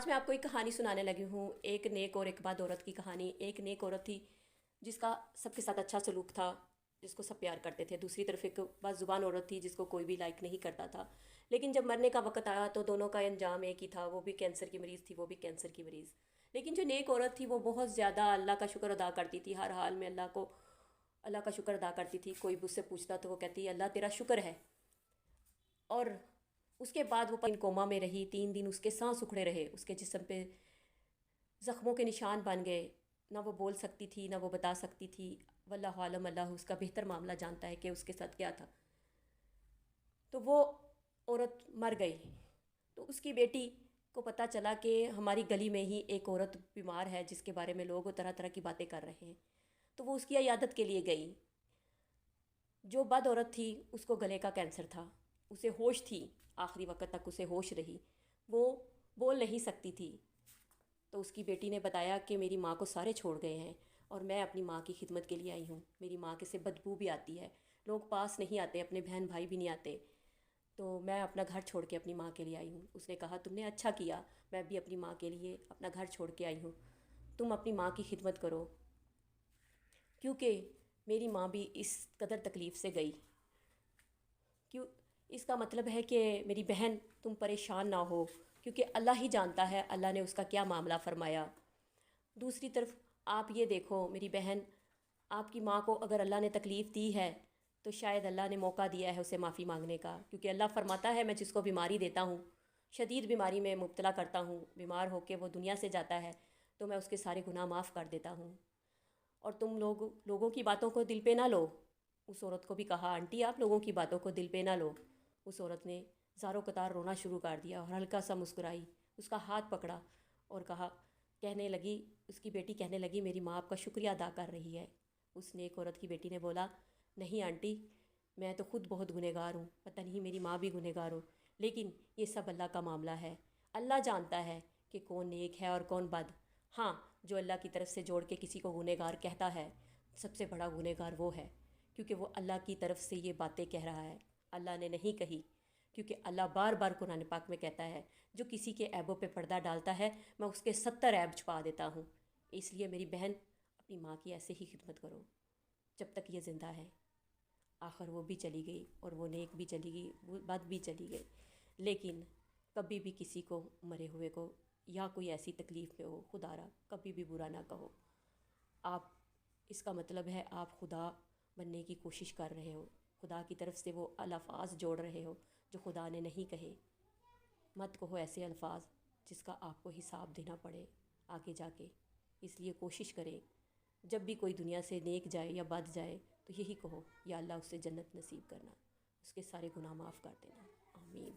آج میں آپ کو ایک کہانی سنانے لگی ہوں، ایک نیک اور ایک بد عورت کی کہانی۔ ایک نیک عورت تھی جس کا سب کے ساتھ اچھا سلوک تھا، جس کو سب پیار کرتے تھے۔ دوسری طرف ایک بد زبان عورت تھی جس کو کوئی بھی لائک نہیں کرتا تھا۔ لیکن جب مرنے کا وقت آیا تو دونوں کا انجام ایک ہی تھا، وہ بھی کینسر کی مریض تھی، وہ بھی کینسر کی مریض۔ لیکن جو نیک عورت تھی وہ بہت زیادہ اللہ کا شکر ادا کرتی تھی، ہر حال میں اللہ کا شکر ادا کرتی تھی۔ کوئی مجھ سے پوچھتا تو وہ کہتی اللہ تیرا شکر ہے۔ اور اس کے بعد وہ کوما میں رہی، 3 دن اس کے سانس اکھڑے رہے، اس کے جسم پہ زخموں کے نشان بن گئے۔ نہ وہ بول سکتی تھی نہ وہ بتا سکتی تھی، واللہ عالم، اللہ اس کا بہتر معاملہ جانتا ہے کہ اس کے ساتھ کیا تھا۔ تو وہ عورت مر گئی۔ تو اس کی بیٹی کو پتہ چلا کہ ہماری گلی میں ہی ایک عورت بیمار ہے جس کے بارے میں لوگ طرح طرح کی باتیں کر رہے ہیں۔ تو وہ اس کی عیادت کے لیے گئی۔ جو بد عورت تھی اس کو گلے کا کینسر تھا، اسے ہوش تھی، آخری وقت تک اسے ہوش رہی، وہ بول نہیں سکتی تھی۔ تو اس کی بیٹی نے بتایا کہ میری ماں کو سارے چھوڑ گئے ہیں اور میں اپنی ماں کی خدمت کے لیے آئی ہوں۔ میری ماں کے سے بدبو بھی آتی ہے، لوگ پاس نہیں آتے، اپنے بہن بھائی بھی نہیں آتے، تو میں اپنا گھر چھوڑ کے اپنی ماں کے لیے آئی ہوں۔ اس نے کہا تم نے اچھا کیا، میں بھی اپنی ماں کے لیے اپنا گھر چھوڑ کے آئی ہوں، تم اپنی ماں کی خدمت کرو، کیونکہ میری ماں بھی اس قدر تکلیف سے گئی۔ کیوں؟ اس کا مطلب ہے کہ میری بہن تم پریشان نہ ہو، کیونکہ اللہ ہی جانتا ہے اللہ نے اس کا کیا معاملہ فرمایا۔ دوسری طرف آپ یہ دیکھو میری بہن، آپ کی ماں کو اگر اللہ نے تکلیف دی ہے تو شاید اللہ نے موقع دیا ہے اسے معافی مانگنے کا، کیونکہ اللہ فرماتا ہے میں جس کو بیماری دیتا ہوں، شدید بیماری میں مبتلا کرتا ہوں، بیمار ہو کے وہ دنیا سے جاتا ہے تو میں اس کے سارے گناہ معاف کر دیتا ہوں۔ اور تم لوگوں کی باتوں کو دل پہ نہ لو۔ اس عورت کو بھی کہا آنٹی آپ لوگوں کی باتوں کو دل پہ نہ لو۔ اس عورت نے زاروں قطار رونا شروع کر دیا اور ہلکا سا مسکرائی، اس کا ہاتھ پکڑا اور کہنے لگی، اس کی بیٹی کہنے لگی میری ماں آپ کا شکریہ ادا کر رہی ہے۔ اس نیک عورت کی بیٹی نے بولا نہیں آنٹی، میں تو خود بہت گنہگار ہوں، پتہ نہیں میری ماں بھی گنہگار ہو، لیکن یہ سب اللہ کا معاملہ ہے، اللہ جانتا ہے کہ کون نیک ہے اور کون بد۔ ہاں، جو اللہ کی طرف سے جوڑ کے کسی کو گنہگار کہتا ہے، سب سے بڑا گنہگار وہ ہے، کیونکہ وہ اللہ کی طرف سے یہ باتیں کہہ رہا ہے، اللہ نے نہیں کہی۔ کیونکہ اللہ بار بار قرآن پاک میں کہتا ہے جو کسی کے عیبوں پہ پردہ ڈالتا ہے میں اس کے 70 عیب چھپا دیتا ہوں۔ اس لیے میری بہن اپنی ماں کی ایسے ہی خدمت کرو جب تک یہ زندہ ہے۔ آخر وہ بھی چلی گئی اور وہ نیک بھی چلی گئی، وہ بد بھی چلی گئی، لیکن کبھی بھی کسی کو مرے ہوئے کو یا کوئی ایسی تکلیف میں ہو، خدا را کبھی بھی برا نہ کہو۔ آپ اس کا مطلب ہے آپ خدا بننے کی کوشش کر رہے ہو، خدا کی طرف سے وہ الفاظ جوڑ رہے ہو جو خدا نے نہیں کہے۔ مت کہو ایسے الفاظ جس کا آپ کو حساب دینا پڑے آگے جا کے۔ اس لیے کوشش کریں جب بھی کوئی دنیا سے نیک جائے یا بد جائے تو یہی کہو یا اللہ اس سے جنت نصیب کرنا، اس کے سارے گناہ معاف کر دینا، آمین۔